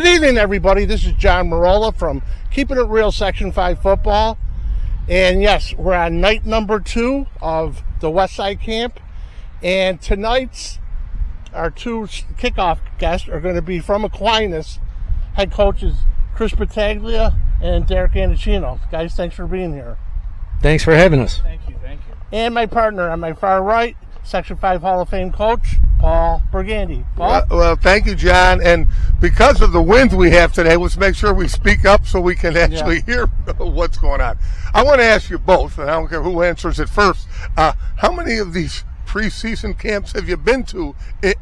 Good evening, everybody. This is John Marola from Keeping It Real Section 5 Football. And yes, we're on night number 2 of the Westside camp. And tonight's our 2 kickoff guests are going to be from Aquinas. Head coaches Chris Battaglia and Derek Anticino. Guys, thanks for being here. Thanks for having us. Thank you. And my partner on my far right, Section 5 Hall of Fame coach, Paul Burgandy. Paul? Well, thank you, John. And because of the wind we have today, let's make sure we speak up so we can actually hear what's going on. I want to ask you both, and I don't care who answers it first, how many of these preseason camps have you been to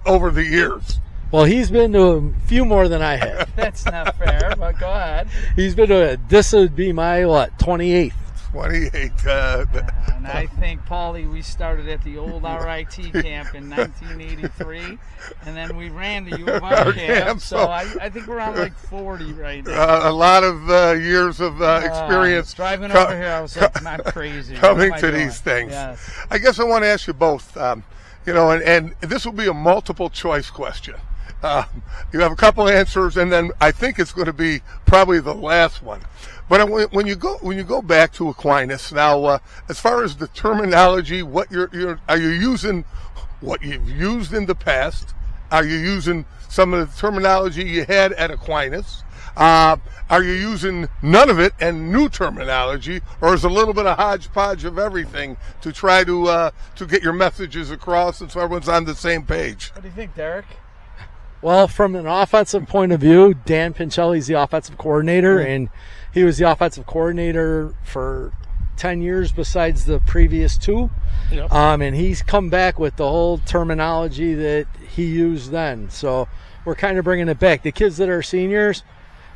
over the years? Well, he's been to a few more than I have. That's not fair, but go ahead. He's been to this would be my, 28th. 28. And I think, Paulie, we started at the old RIT camp in 1983, and then we ran the U of R camp, so I think we're on like 40 right now. A lot of years of experience. Driving over here, I was like, I'm crazy. Coming to these things. Yes. I guess I want to ask you both, and this will be a multiple choice question. You have a couple answers, and then I think it's going to be probably the last one. But when you go back to Aquinas now, as far as the terminology, what are you using? What you've used in the past? Are you using some of the terminology you had at Aquinas? Are you using none of it and new terminology, or is a little bit of hodgepodge of everything to try to get your messages across and so everyone's on the same page? What do you think, Derek? Well, from an offensive point of view, Dan Pincelli's the offensive coordinator, and he was the offensive coordinator for 10 years besides the previous 2. Yep. And he's come back with the whole terminology that he used then. So we're kind of bringing it back. The kids that are seniors,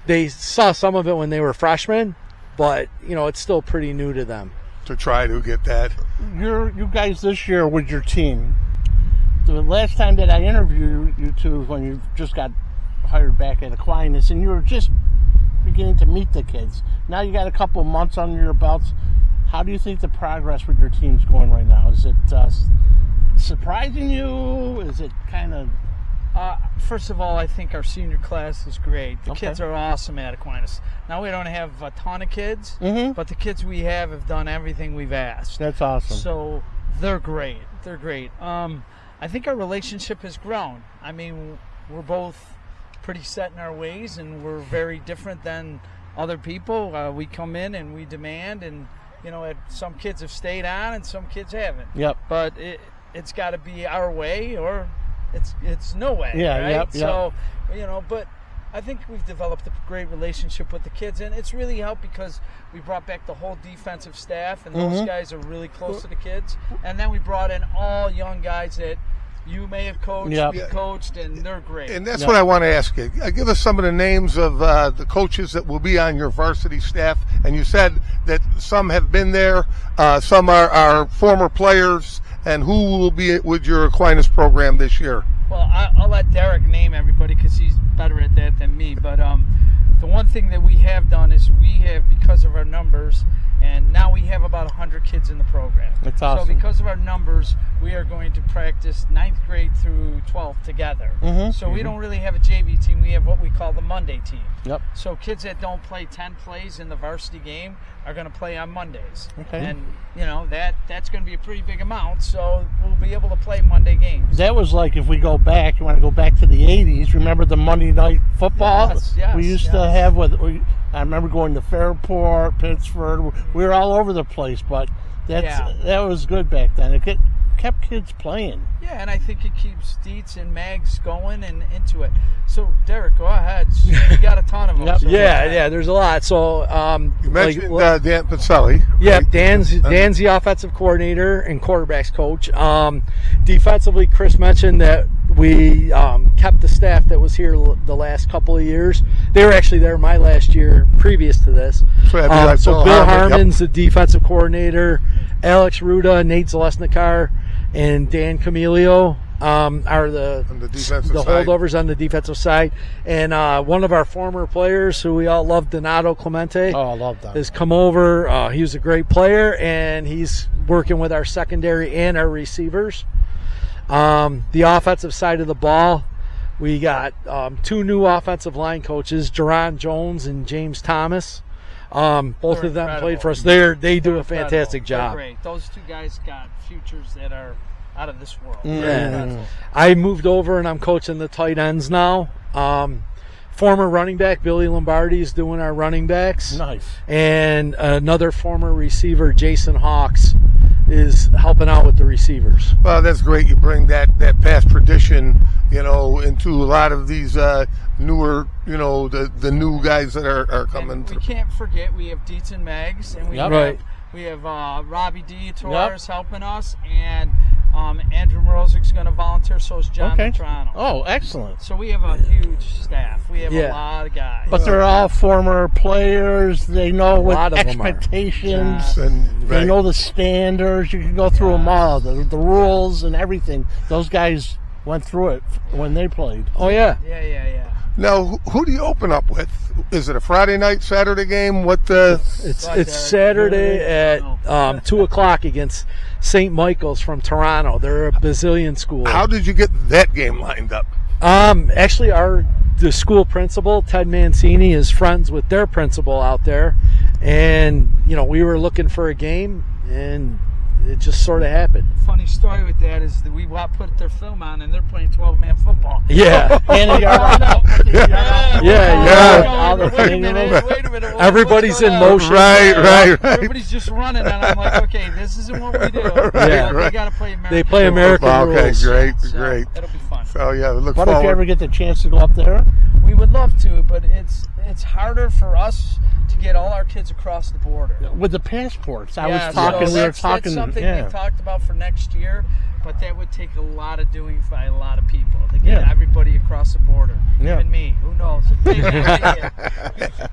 they saw some of it when they were freshmen, but, it's still pretty new to them. To try to get that. You guys this year with your team, the last time that I interviewed you two was when you just got hired back at Aquinas, and you were just beginning to meet the kids. Now you got a couple of months under your belts. How do you think the progress with your team's going right now? Is it surprising you? Is it kind of... First of all, I think our senior class is great. The kids are awesome at Aquinas. Now, we don't have a ton of kids, but the kids we have done everything we've asked. That's awesome. So they're great. I think our relationship has grown. I mean, we're both pretty set in our ways, and we're very different than other people. We come in and we demand, and some kids have stayed on and some kids haven't. Yep. But it's got to be our way, or it's no way. Yeah. Right? Yep. So but I think we've developed a great relationship with the kids, and it's really helped because we brought back the whole defensive staff, and those guys are really close to the kids. And then we brought in all young guys that you may have coached, we coached, and they're great. And that's what I want to ask you. Give us some of the names of the coaches that will be on your varsity staff. And you said that some have been there, some are former players, and who will be with your Aquinas program this year? Well, I'll let Derek name everybody because he's better at that than me. But the one thing that we have done is we have, because of our numbers, and now we have about 100 kids in the program. That's awesome. So because of our numbers, we are going to practice 9th grade through 12th together. So we don't really have a JV team. We have what we call the Monday team. Yep. So kids that don't play 10 plays in the varsity game are going to play on Mondays. Okay. And, that's going to be a pretty big amount, so we'll be able to play Monday games. That was like, if we go back, you want to go back to the 80s, remember the Monday night football? Yes, we used to have I remember going to Fairport, Pittsford. We were all over the place, but that was good back then. It kept kids playing. Yeah, and I think it keeps Dietz and Mags going and into it. So, Derek, go ahead. You got a ton of them. Yep. So There's a lot. So you mentioned Dan Pincelli. Yeah, Dan's the offensive coordinator and quarterbacks coach. Defensively, Chris mentioned that we kept the staff that was here the last couple of years. They were actually there my last year previous to this. So Bill Harmon's the defensive coordinator. Alex Ruda, Nate Zalesnikar, and Dan Camilio are the holdovers on the defensive side. And one of our former players who we all love, Donato Clemente, I love that, has come over. He was a great player, and he's working with our secondary and our receivers. The offensive side of the ball, We got 2 new offensive line coaches, Jerron Jones and James Thomas. Both They're of them incredible. played for us. They do a Incredible. fantastic They're job. great. Those 2 guys got futures that are out of this world. Yeah. I moved over and I'm coaching the tight ends now. Former running back Billy Lombardi is doing our running backs. Nice. And another former receiver, Jason Hawks, is helping out with the receivers. Well, that's great. You bring that past tradition, into a lot of these newer, the new guys that are coming And we through. can't forget we have Dietz and Megs, and we Yep. Right. have Robbie D. Torres helping us, and Andrew Morozic's going to volunteer, so is John Okay. Matrano. Oh, excellent. So we have a huge staff. We have Yeah. a lot of guys. But they're all former players. They know what lot of them are. expectations. And They right. know the standards. You can go through them all, the rules and everything. Those guys went through it when they played. Oh, yeah. Yeah. Now, who do you open up with? Is it a Friday night, Saturday game? What? It's Right, Saturday at 2 o'clock against St. Michael's from Toronto. They're a Basilian school. How did you get that game lined up? Actually, the school principal, Ted Mancini, is friends with their principal out there. And, we were looking for a game, and it just sort of happened. Funny story with that is that we put their film on, and they're playing 12-man football. Yeah. And you got Yeah. Wait a minute. Everybody's in motion. Right. Everybody's just running, and I'm like, okay, this isn't what we do. Yeah. They got to play American. They play American Okay, rules. great. It'll be fun. So yeah, look What if you forward. ever get the chance to go up there? We would love to, but it's harder for us to get all our kids across the border. With the passports. I Yeah, was talking, so we were that's talking. something Yeah. we talked about for next year, but that would take a lot of doing by a lot of people to get everybody across the border. Yeah. Even me, who knows?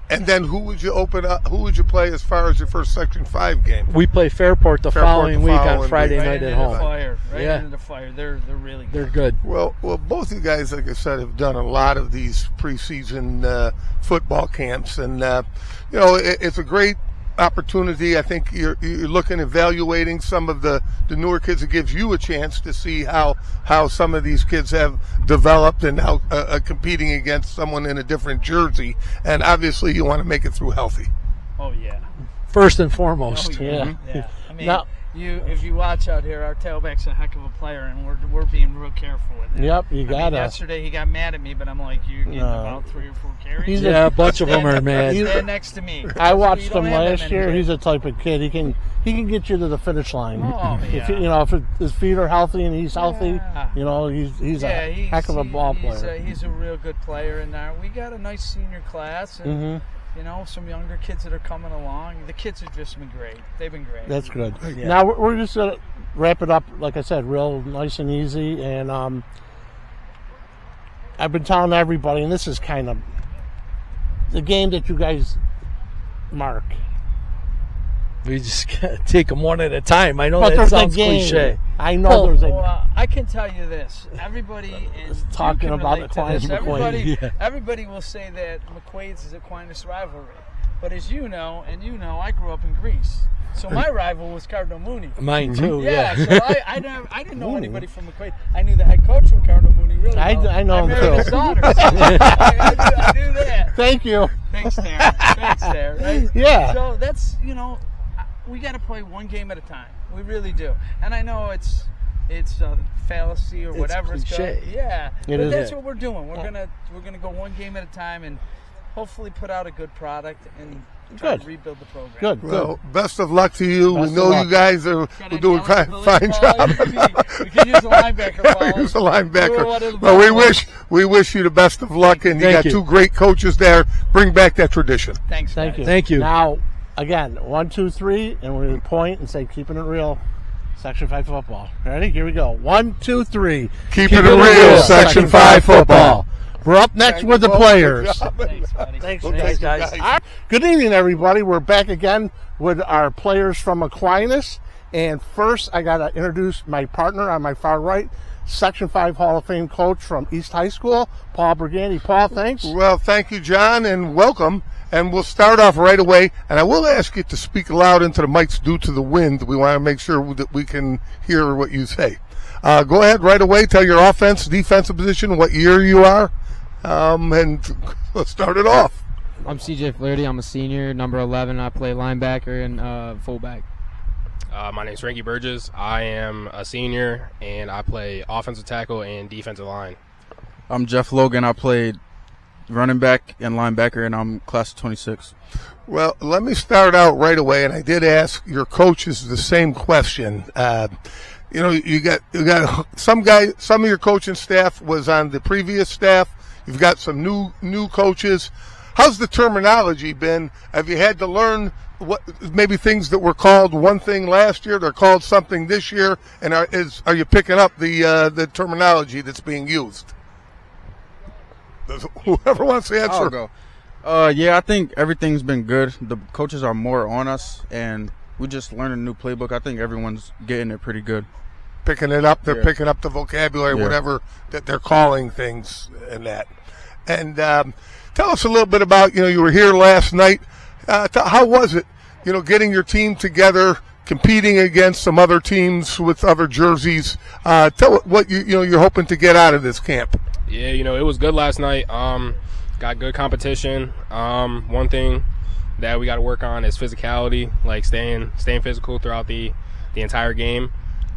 And then who would you open up? Who would you play as far as your first Section 5 game? We play Fairport the following week on Friday Right night into at the home. fire. Right Yeah. into the fire. They're really good. They're good. Well, both you guys, like I said, have done a lot of these preseason football camps, and it's a great opportunity. I think you're looking, evaluating some of the newer kids. It gives you a chance to see how some of these kids have developed and how competing against someone in a different jersey. And obviously, you want to make it through healthy. Oh yeah. First and foremost. Oh, Yeah. Yeah. I mean, Now- if you watch out here, our tailback's a heck of a player, and we're being real careful with it. Yep, you I mean, gotta. yesterday he got mad at me, but I'm like, you're getting about 3 or 4 carries. He's Yeah, a bunch of them are mad. Stand next to me. I You watched don't him have that last many year. kids. He's the type of kid he can get you to the finish line. Oh, If yeah. if his feet are healthy and he's healthy, Yeah. he's a heck of a ball player. He's a real good player in there. We got a nice senior class, and some younger kids that are coming along. The kids have just been great. They've been great. That's good. Yeah. Now we're just gonna wrap it up, like I said, real nice and easy. And I've been telling everybody, and this is kind of the game that you guys mark. We just gotta take them one at a time. I know But that there's sounds a game. cliche. I know there's a. Well, I can tell you this. Everybody is Talking you can about relate to Aquinas this. and McQuaid. Everybody, everybody will say that McQuaid's is Aquinas rivalry. But as you know, I grew up in Greece. So my rival was Cardinal Mooney. Mine too, Yeah, yeah. so I didn't know anybody from McQuaid. I knew the head coach from Cardinal Mooney really well. I know him married too. his daughter. So I knew that. Thank you. Thanks, there. Right? Yeah. So that's, we got to play one game at a time. We really do. And I know it's a fallacy or It's whatever it's cliche. called. Yeah. It But is. that's what we're doing. We're gonna go one game at a time and hopefully put out a good product and try Good. to rebuild the program. Good. Well, best of luck to you. Best We know of luck. you guys are Got doing any a fine Paul? job. We can use a linebacker, Paul. Use a Do one of linebacker. the Well, best we wish you the best of luck, and you Thank got you. 2 great coaches there. Bring back that tradition. Thanks, Thank guys. you. Thank you. Now, again, 1, 2, 3, and we're going to point and say, keeping it real. Section 5 football. Ready? Here we go. 1, 2, 3. Keep it real, Section 5 football. We're up next with the players. Thanks, buddy. Thanks, Okay, guys. guys. Good evening, everybody. We're back again with our players from Aquinas. And first, I got to introduce my partner on my far right, Section 5 Hall of Fame coach from East High School, Paul Brigandi. Paul, thanks. Well, thank you, John, and welcome. And we'll start off right away. And I will ask you to speak loud into the mics due to the wind. We want to make sure that we can hear what you say. Go ahead right away. Tell your offense, defensive position, what year you are, and let's start it off. I'm CJ Flaherty. I'm a senior, number 11. I play linebacker and fullback. My name's Frankie Burgess. I am a senior, and I play offensive tackle and defensive line. I'm Jeff Logan. I played running back and linebacker, and I'm class of 26. Well, let me start out right away, and I did ask your coaches the same question. You got some of your coaching staff was on the previous staff. You've got some new coaches. How's the terminology been? Have you had to learn what maybe things that were called one thing last year, they're called something this year, and are you picking up the terminology that's being used? Whoever wants to answer. I'll go. Yeah, I think everything's been good. The coaches are more on us, and we just learned a new playbook. I think everyone's getting it pretty good. Picking it up. They're picking up the vocabulary, whatever that they're calling things and that. And tell us a little bit about, you were here last night. How was it, getting your team together, competing against some other teams with other jerseys? Tell what you're hoping to get out of this camp. Yeah, it was good last night. Got good competition. One thing that we got to work on is physicality, like staying physical throughout the entire game.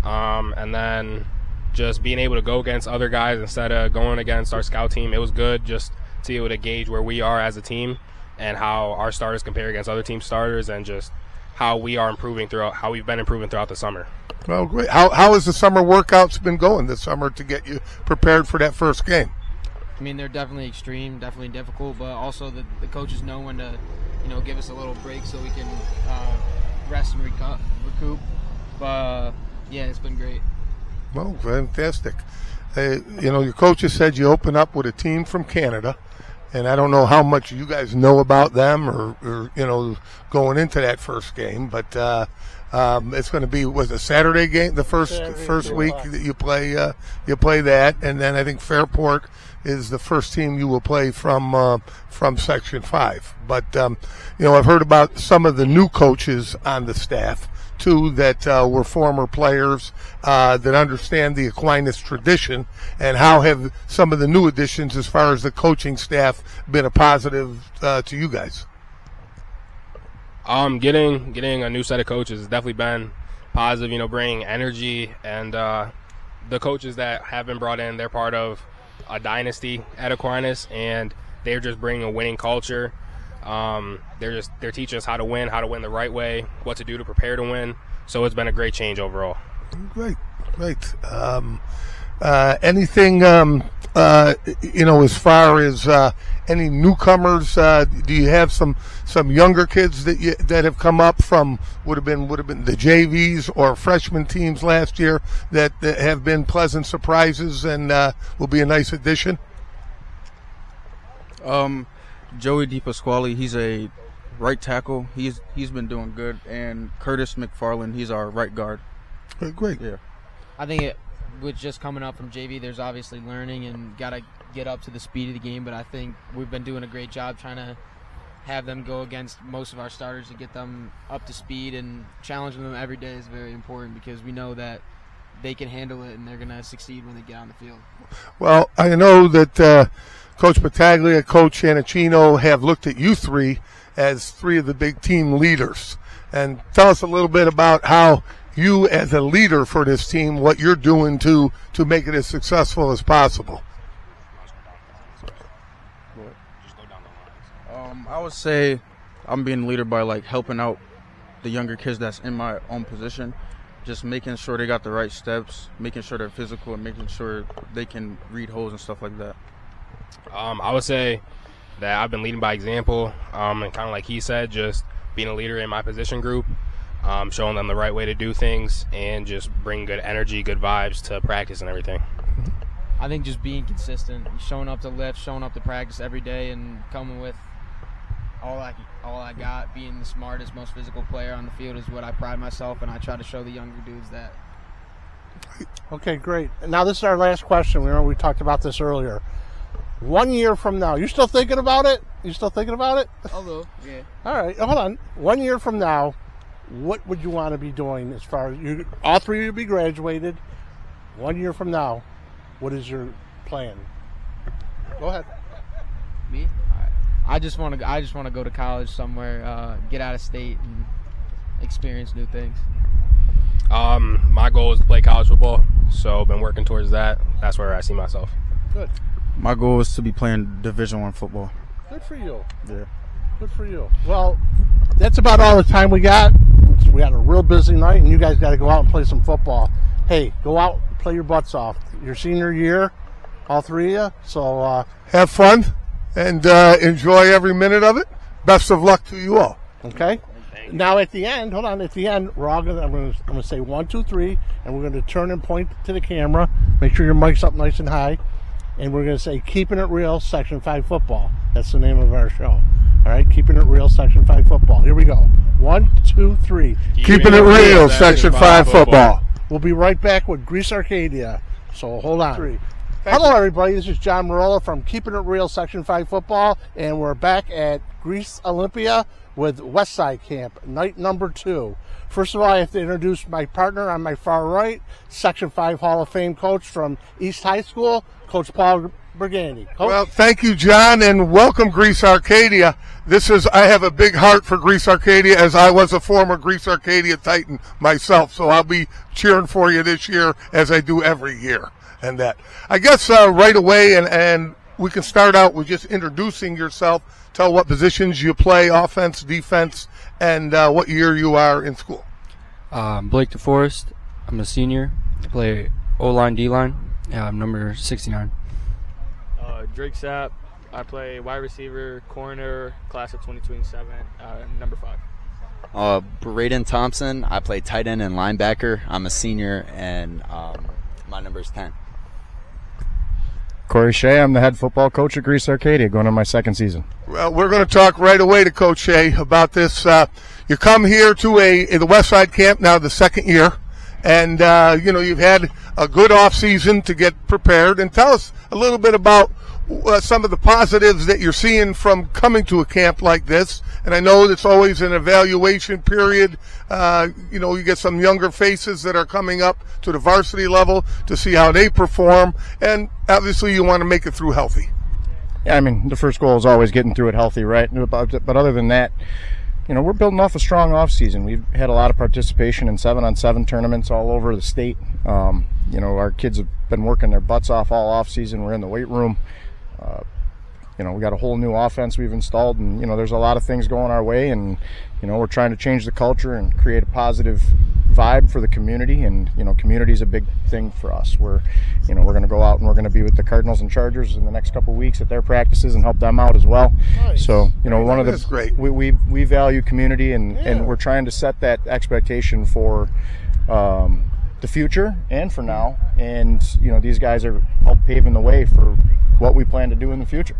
And then just being able to go against other guys instead of going against our scout team. It was good just to be able to gauge where we are as a team and how our starters compare against other team starters, and just how we've been improving throughout the summer. Well, great. How has the summer workouts been going this summer to get you prepared for that first game? I mean, they're definitely extreme, definitely difficult, but also the coaches know when to, give us a little break so we can rest and recoup. But yeah, it's been great. Well, fantastic. Your coaches said you open up with a team from Canada, and I don't know how much you guys know about them or going into that first game, but it's going to be a Saturday game, the first week that you play that, and then I think Fairport is the first team you will play from Section 5. But I've heard about some of the new coaches on the staff too that were former players that understand the Aquinas tradition, and how have some of the new additions as far as the coaching staff been a positive to you guys? Getting a new set of coaches has definitely been positive, bringing energy, and the coaches that have been brought in, they're part of a dynasty at Aquinas, and they're just bringing a winning culture. They're teaching us how to win the right way, what to do to prepare to win. So it's been a great change overall. Great. Anything, as far as any newcomers, do you have some younger kids that have come up from would have been the JVs or freshman teams last year that have been pleasant surprises and will be a nice addition? Joey DePasquale, he's a right tackle. He's been doing good, and Curtis McFarland, he's our right guard. Great. Yeah. I think with just coming up from JV, there's obviously learning and got to get up to the speed of the game, but I think we've been doing a great job trying to have them go against most of our starters to get them up to speed, and challenging them every day is very important because we know that they can handle it and they're going to succeed when they get on the field. Well, I know that Coach Battaglia, Coach Anacino have looked at you three as three of the big team leaders. And tell us a little bit about how you as a leader for this team, what you're doing to make it as successful as possible. I would say I'm being a leader by helping out the younger kids that's in my own position, just making sure they got the right steps, making sure they're physical, and making sure they can read holes and stuff like that. I would say that I've been leading by example, and kind of like he said, just being a leader in my position group, showing them the right way to do things, and just bring good energy, good vibes to practice and everything. I think just being consistent, showing up to lift, showing up to practice every day, and coming with all I got, being the smartest, most physical player on the field is what I pride myself, and I try to show the younger dudes that. Okay, great. Now this is our last question. We talked about this earlier. 1 year from now, you still thinking about it? Although, yeah. All right, hold on. 1 year from now, what would you want to be doing as far as all three of you be graduated? 1 year from now, what is your plan? Go ahead. Me? I just want to go to college somewhere, get out of state, and experience new things. My goal is to play college football, so I've been working towards that. That's where I see myself. Good. My goal is to be playing Division I football. Good for you. Yeah. Good for you. Well, that's about all the time we got. We had a real busy night, and you guys got to go out and play some football. Hey, go out and play your butts off. Your senior year, all three of you. So Have fun and enjoy every minute of it. Best of luck to you all. okay. Now at the end, hold on. At the end, we're all gonna. I'm gonna say 1, 2, 3, and we're gonna turn and point to the camera. Make sure your mic's up nice and high, and we're gonna say "Keeping It Real" Section 5 football. That's the name of our show. All right, "Keeping It Real" Section 5 football. Here we go. 1, 2, 3. Keeping it real, Section 5 football. We'll be right back with Greece Arcadia. So hold on. Hello, everybody. This is John Marola from Keeping It Real Section 5 football, and we're back at Greece Olympia with Westside Camp, night number 2. First of all, I have to introduce my partner on my far right, Section 5 Hall of Fame coach from East High School, Coach Paul Bergani. Coach? Well, thank you, John, and welcome, Greece Arcadia. I have a big heart for Greece Arcadia, as I was a former Greece Arcadia Titan myself, so I'll be cheering for you this year as I do every year. And that, I guess, right away, and we can start out with just introducing yourself. Tell what positions you play, offense, defense, and what year you are in school. Blake DeForest. I'm a senior. I play O-line, D-line. I'm number 69. Drake Sapp. I play wide receiver, corner, class of 2027, number 5. Braden Thompson. I play tight end and linebacker. I'm a senior, and my number is 10. Corey Shea, I'm the head football coach at Greece Arcadia, going on my second season. Well, we're going to talk right away to Coach Shea about this. You come here to the Westside camp now, the second year, and you've had a good off season to get prepared. And tell us a little bit about some of the positives that you're seeing from coming to a camp like this. And I know it's always an evaluation period. You get some younger faces that are coming up to the varsity level to see how they perform. And obviously you want to make it through healthy. Yeah, I mean, the first goal is always getting through it healthy, right? But other than that, we're building off a strong off season. We've had a lot of participation in 7-on-7 tournaments all over the state. Our kids have been working their butts off all off season. We're in the weight room. We got a whole new offense we've installed, and there's a lot of things going our way, and we're trying to change the culture and create a positive vibe for the community. And community is a big thing for us. We're going to go out and we're going to be with the Cardinals and Chargers in the next couple of weeks at their practices and help them out as well. Nice. So one of the That's great. we value community, and we're trying to set that expectation for the future and for now. And these guys are help paving the way for what we plan to do in the future.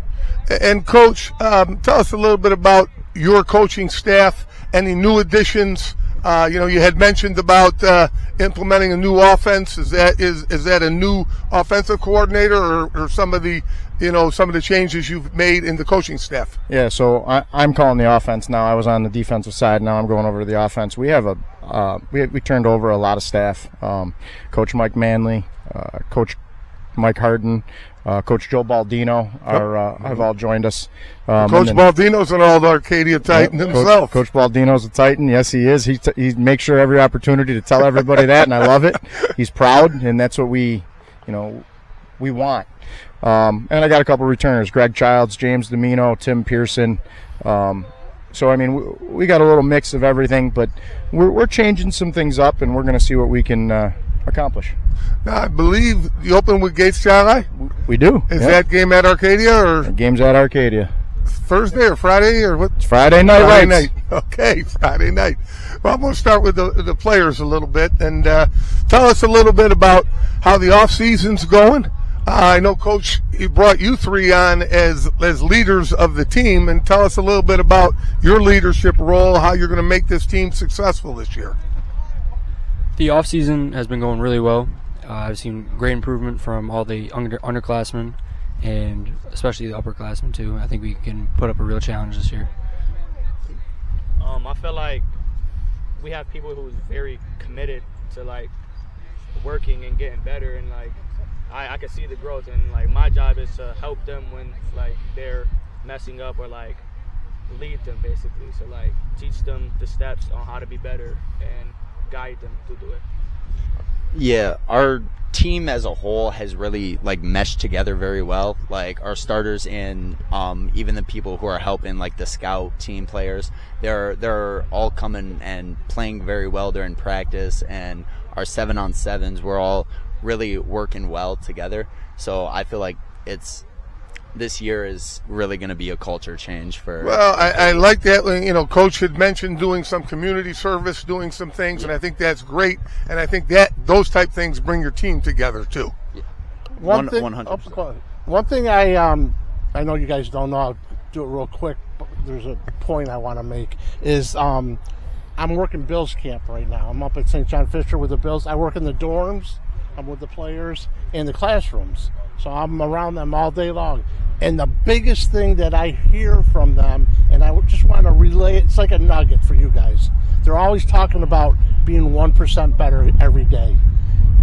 And Coach, tell us a little bit about your coaching staff, any new additions. You had mentioned about implementing a new offense. Is that a new offensive coordinator, or some of the changes you've made in the coaching staff? Yeah, so I'm calling the offense now. I was on the defensive side. Now I'm going over to the offense. We have we turned over a lot of staff. Coach Mike Manley, Coach Mike Harden, Coach Joe Baldino have all joined us. Coach Baldino's an old Arcadia Titan himself. Coach Baldino's a Titan. Yes, he is. He makes sure every opportunity to tell everybody that, and I love it. He's proud, and that's what we want. And I got a couple returners: Greg Childs, James Domino, Tim Pearson. So we got a little mix of everything, but we're changing some things up, and we're going to see what we can accomplish. Now, I believe you open with Gates Chili. We do. Is that game at Arcadia, or the game's at Arcadia? Thursday or Friday, or what? It's Friday night. Friday night. Okay, Friday night. Well, I'm going to start with the players a little bit, and tell us a little bit about how the off season's going. I know Coach, he brought you three on as leaders of the team, and tell us a little bit about your leadership role, how you're going to make this team successful this year. The off season has been going really well. I've seen great improvement from all the underclassmen, and especially the upperclassmen too. I think we can put up a real challenge this year. I feel like we have people who's very committed to working and getting better, and like I can see the growth, and like my job is to help them when like they're messing up, or like lead them basically. So like teach them the steps on how to be better and guide them to do it. Yeah, our team as a whole has really like meshed together very well. Like our starters and even the people who are helping, like the scout team players, they're all coming and playing very well during practice, and our 7-on-7s, we're all really working well together. So I feel like this year is really going to be a culture change for. Well, I like that. You know, Coach had mentioned doing some community service, doing some things, and I think that's great. And I think that those type things bring your team together too. Yeah. 100%. One thing I know you guys don't know. I'll do it real quick. But there's a point I want to make is I'm working Bills camp right now. I'm up at St. John Fisher with the Bills. I work in the dorms. I'm with the players in the classrooms. So I'm around them all day long. And the biggest thing that I hear from them, and I just want to relay it, it's like a nugget for you guys. They're always talking about being 1% better every day.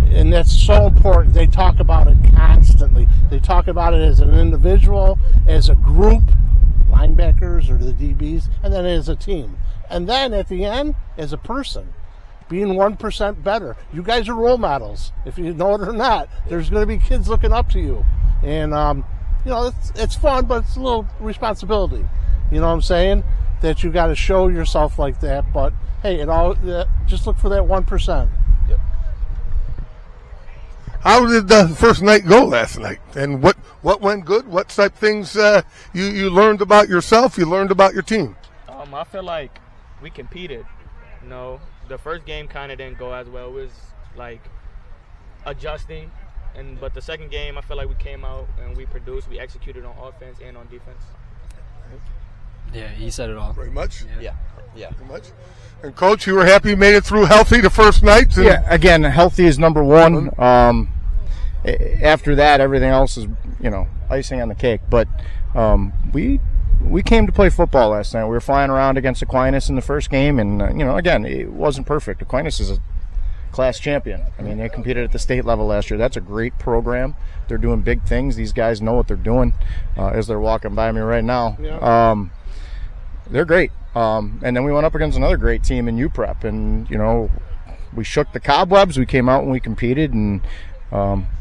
And that's so important. They talk about it constantly. They talk about it as an individual, as a group, linebackers or the DBs, and then as a team. And then at the end, as a person, being 1% better. You guys are role models. If you know it or not, there's going to be kids looking up to you. And, you know, it's fun, but it's a little responsibility. You know what I'm saying? That you got to show yourself like that. But, hey, just look for that 1%. Yep. How did the first night go last night? And what went good? What type things you learned about yourself, you learned about your team? I feel like we competed. You know, the first game kind of didn't go as well. It was like adjusting, but the second game I feel like we came out and we produced. We executed on offense and on defense. Yeah, he said it all. Very much. Yeah. Very much. And Coach, you were happy you made it through healthy the first night? Yeah, again, healthy is number one. After that, everything else is, you know, icing on the cake. But we came to play football last night. We were flying around against Aquinas in the first game, and, you know, again, it wasn't perfect. Aquinas is a class champion. I mean, they competed at the state level last year. That's a great program. They're doing big things. These guys know what they're doing as they're walking by me right now. Yeah. They're great. And then we went up against another great team in UPrep, and, you know, we shook the cobwebs. We came out and we competed, and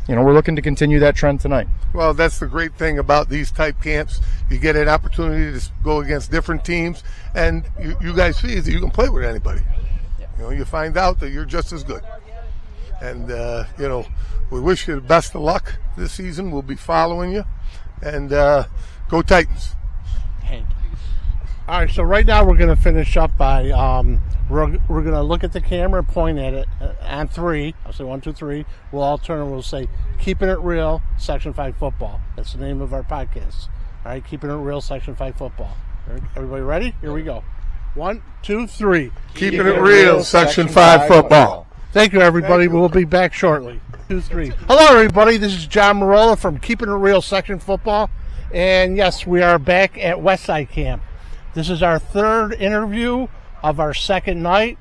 you know, we're looking to continue that trend tonight. Well, that's the great thing about these type camps. You get an opportunity to go against different teams, and you guys see that you can play with anybody. You know, you find out that you're just as good. And, you know, we wish you the best of luck this season. We'll be following you. And go Titans. Thank you. All right, so right now we're going to finish up by we're going to look at the camera and point at it on three. I'll say 1, 2, 3. We'll all turn and we'll say, Keeping It Real, Section 5 Football. That's the name of our podcast. All right, Keeping It Real, Section 5 Football. Everybody ready? Here we go. 1, 2, 3. Keeping it real, Section 5 football. Thank you, everybody. We'll be back shortly. 2, 3. Hello, everybody. This is John Marola from Keeping It Real, Section Football. And, yes, we are back at Westside Camp. This is our third interview of our second night.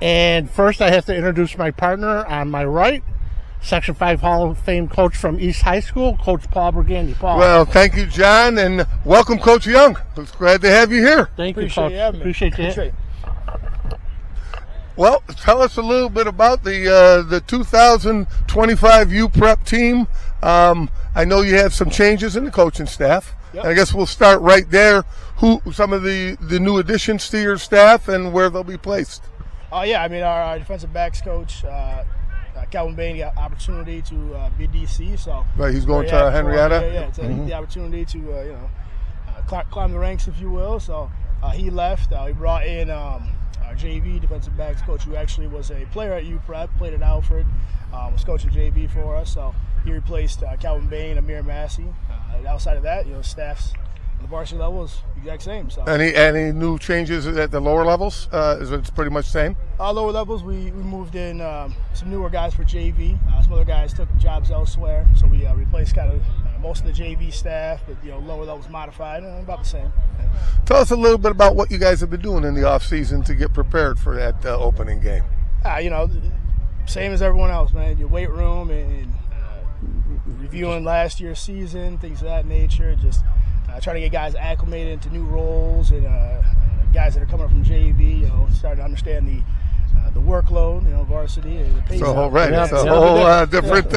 And first I have to introduce my partner on my right, Section 5 Hall of Fame coach from East High School, Coach Paul Brigandi. Paul. Well, thank you, John, and welcome, Coach Young. It's glad to have you here. Thank you, Coach. Appreciate it. Well, tell us a little bit about the 2025 U-Prep team. I know you have some changes in the coaching staff. Yep. And I guess we'll start right there. Who some of the new additions to your staff and where they'll be placed? Yeah, I mean, our defensive backs coach, Calvin Bain, got opportunity to be DC. So right, he's going to Henrietta. Yeah, to the opportunity to climb the ranks, if you will. So he left. We brought in our JV defensive backs coach, who actually was a player at UPrep, played at Alfred, was coaching JV for us. So he replaced Calvin Bain, Amir Massey. Outside of that, staffs on the varsity level is the exact same. So any new changes at the lower levels? Is it pretty much the same? Lower levels, we moved in some newer guys for JV. Some other guys took jobs elsewhere, so we replaced kind of most of the JV staff, but lower levels modified, about the same. Tell us a little bit about what you guys have been doing in the off season to get prepared for that opening game. Same as everyone else, man. Your weight room and reviewing last year's season, things of that nature. Just trying to get guys acclimated into new roles and guys that are coming up from JV, starting to understand the workload, varsity, the pace. So right, it's a whole different.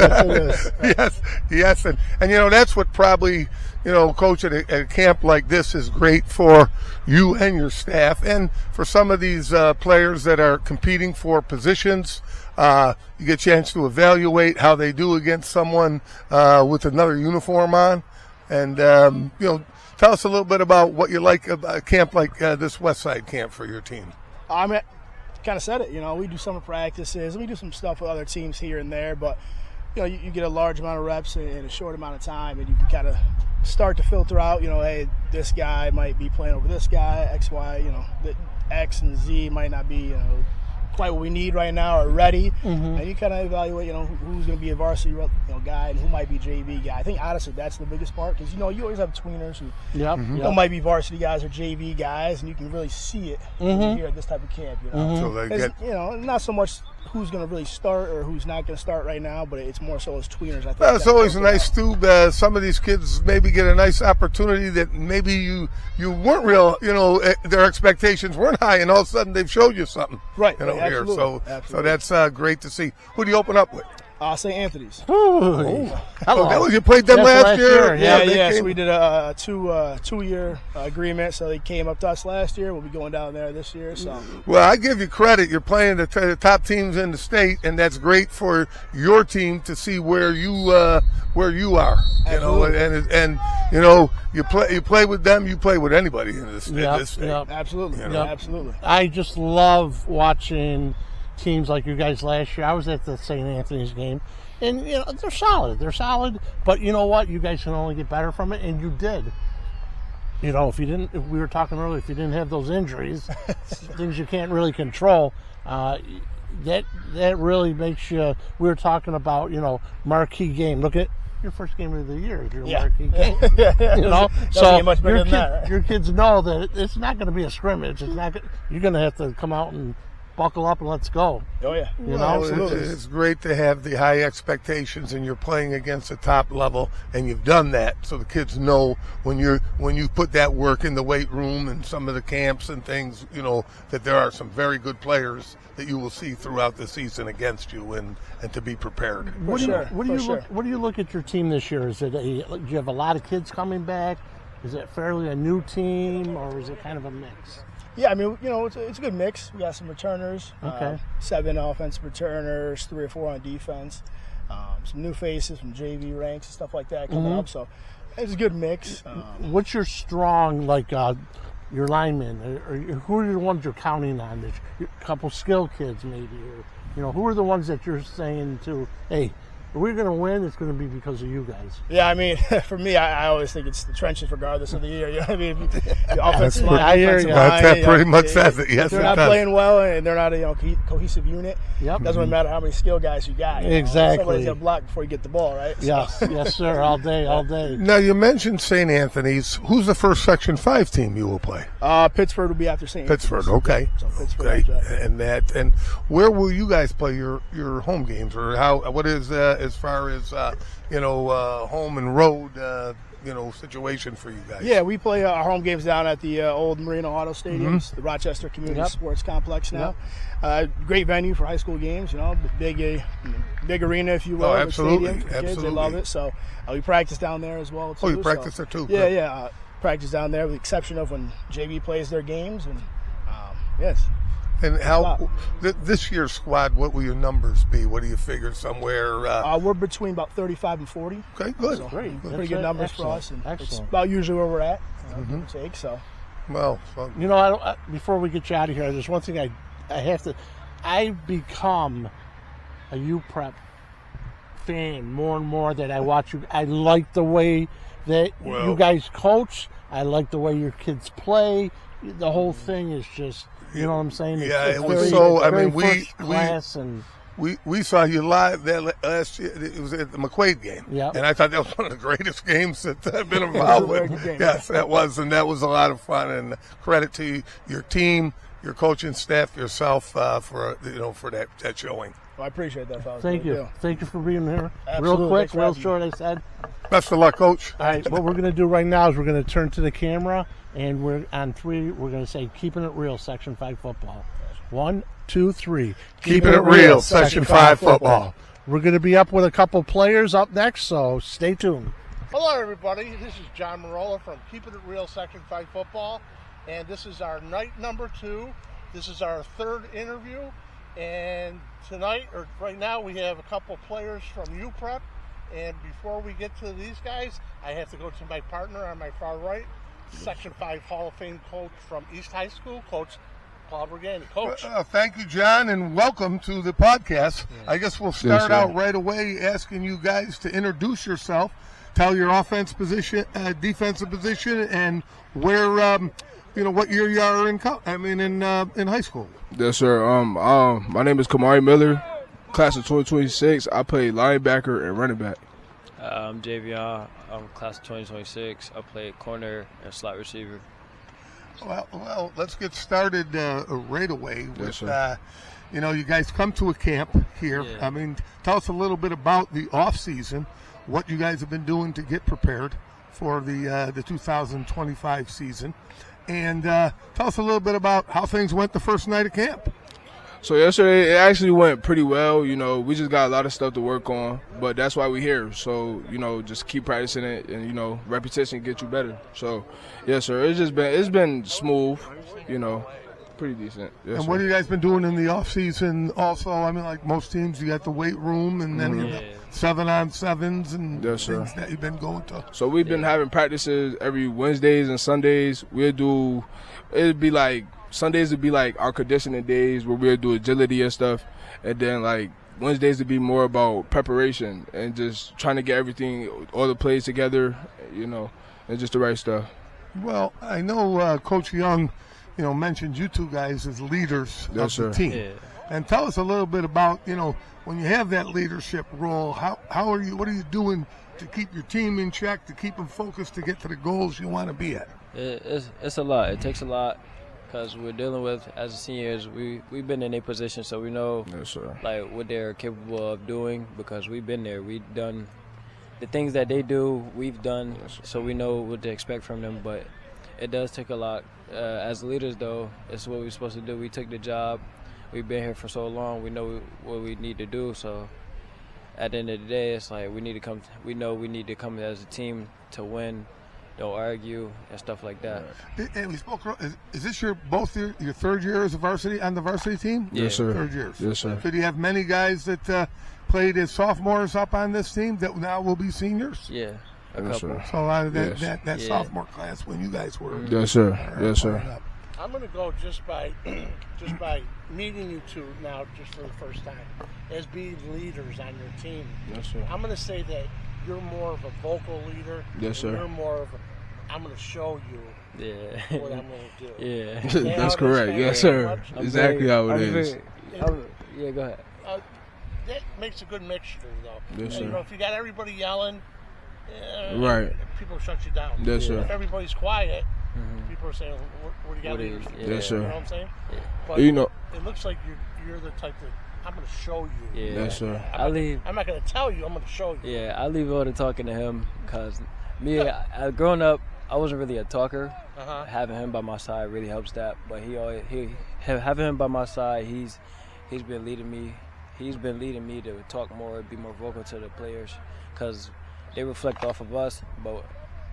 Yes, and that's what probably coach at a camp like this is great for you and your staff, and for some of these players that are competing for positions. You get a chance to evaluate how they do against someone with another uniform on, and tell us a little bit about what you like about a camp like this Westside camp for your team. I mean, kind of said it. We do summer practices, and we do some stuff with other teams here and there, but you get a large amount of reps in a short amount of time, and you can kind of start to filter out. Hey, this guy might be playing over this guy. X, Y. The X and Z might not be quite what we need right now or ready, and you kind of evaluate who's going to be a varsity guy and who might be JV guy. I think honestly that's the biggest part, because you always have tweeners who might be varsity guys or JV guys, and you can really see it here at this type of camp. So they not so much who's going to really start or who's not going to start right now, but it's more so as tweeners. I think it's always nice too. Some of these kids maybe get a nice opportunity that maybe you weren't real. Their expectations weren't high, and all of a sudden they've showed you something. Right. Here. So Absolutely. that's great to see. Who do you open up with? St. Anthony's. You played them last year? Yeah. So we did a two-year agreement. So they came up to us last year. We'll be going down there this year. So. Well, I give you credit. You're playing the top teams in the state, and that's great for your team to see where you are. And you play with them. You play with anybody in this state. Absolutely. Absolutely. I just love watching teams like you guys last year. I was at the St. Anthony's game, and they're solid. But you know what? You guys can only get better from it, and you did. If we were talking earlier, if you didn't have those injuries, things you can't really control, that really makes you. We were talking about marquee game. Look at your first game of the year is your marquee game. So much better than that, right? Your kids know that it's not going to be a scrimmage. It's not. You're going to have to come out and buckle up and let's go. Oh yeah, absolutely. It's great to have the high expectations, and you're playing against the top level, and you've done that, so the kids know when you put that work in the weight room and some of the camps and things, that there are some very good players that you will see throughout the season against you, and to be prepared. What do you look at your team this year? Is it do you have a lot of kids coming back? Is it fairly a new team, or is it kind of a mix? Yeah, I mean, it's a good mix. We got some returners, 7 offensive returners, 3 or 4 on defense, some new faces from JV ranks and stuff like that coming up. So it's a good mix. What's your strong, your linemen, or who are the ones you're counting on? A couple skilled kids, maybe, or who are the ones that you're saying to, hey, if we're going to win, it's going to be because of you guys. Yeah, I mean, for me, I always think it's the trenches regardless of the year. You know what I mean? The offensive line, defensive line. That pretty much says it. Yes, they're not playing well and they're not a cohesive unit. Yep. Doesn't really matter how many skill guys you got. Exactly. Somebody's going to block before you get the ball, right? Yes, yes, sir. All day. Now, you mentioned St. Anthony's. Who's the first Section 5 team you will play? Pittsford will be after St. Pittsford, okay. So Pittsford okay. And where will you guys play your home games, or what is as far as home and road situation for you guys? Yeah, we play our home games down at the old Marina Auto Stadiums, the Rochester Community Sports Complex now. Great venue for high school games, big arena, if you will. Oh, absolutely. Stadium for kids. They love it. So we practice down there as well, too. Oh, you practice there, too? Yeah. Practice down there with the exception of when JV plays their games. And yes. And how this year's squad? What will your numbers be? What do you figure somewhere? We're between about 35 and 40. Okay, good. So great. Pretty good numbers for us, and Excellent. it's about usually where we're at. Take so. Well, before we get you out of here, there's one thing I have to. I've become a UPrep fan more and more that I watch you. I like the way that you guys coach. I like the way your kids play. The whole thing is just. You know what I'm saying? It was so. I mean, we saw you live there last year. It was at the McQuaid game, and I thought that was one of the greatest games that I've been involved with. Yes, that was a lot of fun. And credit to your team, your coaching staff, yourself for that showing. I appreciate that, fellas. Thank you. Thank you for being here. Absolutely. Real quick, Thanks for real having me. short, I said. Best of luck, Coach. All right, what we're going to do right now is we're going to turn to the camera, and we're on 3. We're going to say, keeping it real, Section 5 football. 1, 2, 3. Keeping it real, Section 5 football. We're going to be up with a couple players up next, so stay tuned. Hello, everybody. This is John Marola from Keeping It Real Section 5 Football, and this is our night number 2. This is our 3rd interview, and tonight, or right now, we have a couple players from UPrep, and before we get to these guys, I have to go to my partner on my far right, Section 5 Hall of Fame coach from East High School, Coach Paul Brigani. Coach. Thank you, John, and welcome to the podcast. I guess we'll start out right away asking you guys to introduce yourself, tell your offense position, defensive position, and where, what year you are in high school. Yes, sir. My name is Kamari Miller, class of 2026. I play linebacker and running back. I'm Javion. I'm class of 2026. I play corner and slot receiver. Well, let's get started right away with, you guys come to a camp here. Yeah. Tell us a little bit about the off season, what you guys have been doing to get prepared for the 2025 season, and tell us a little bit about how things went the first night of camp. So yesterday, it actually went pretty well. We just got a lot of stuff to work on, but that's why we're here. So, just keep practicing it, and, repetition gets you better. So, yes, sir, it's been smooth, pretty decent. Yes, and what have you guys been doing in the off season also? Like most teams, you got the weight room and then you got 7-on-7s and things that you've been going to. So we've been having practices every Wednesdays and Sundays. Sundays would be like our conditioning days where we'll do agility and stuff. And then like Wednesdays would be more about preparation and just trying to get everything, all the plays together, and just the right stuff. Well, I know Coach Young, mentioned you two guys as leaders of the team. Yeah. And tell us a little bit about, when you have that leadership role, what are you doing to keep your team in check, to keep them focused, to get to the goals you want to be at? It's a lot. It takes a lot. Because we're dealing with, as seniors, we've been in a position, so we know what they're capable of doing because we've been there. We've done the things that they do, we've done, so we know what to expect from them. But it does take a lot. As leaders, though, it's what we're supposed to do. We took the job. We've been here for so long. We know what we need to do. So at the end of the day, it's like we need to come. We know we need to come as a team to win. Don't argue and stuff like that. And we spoke. Is this your 3rd year as on the varsity team? Yeah. Yes, sir. 3rd year. Yes, sir. Did you have many guys that played as sophomores up on this team that now will be seniors? Yeah, a Yes, couple. sir. So a lot of that sophomore class when you guys were. Yes, sir. Yes, sir. I'm going to go just by meeting you two now, just for the first time, as being leaders on your team. Yes, sir. I'm going to say that you're more of a vocal leader. Yes, sir. You're more of I'm going to show you what I'm going to do. Yeah. That's correct. Yes, sir. Exactly how it is. Yeah, go ahead. That makes a good mixture, though. Yes, And, sir. if you got everybody yelling, Right. people shut you down. Yes, sir. If everybody's quiet, people are saying, what do you got to do? Yes, sir. You know what I'm saying? But it looks like you're the type that I'm going to show you. Yeah. Yes, sir. I'm not going to tell you. I'm going to show you. Yeah, I leave all the talking to him because growing up, I wasn't really a talker. Having him by my side really helps that. But having him by my side, he's been leading me. He's been leading me to talk more, be more vocal to the players, because they reflect off of us. But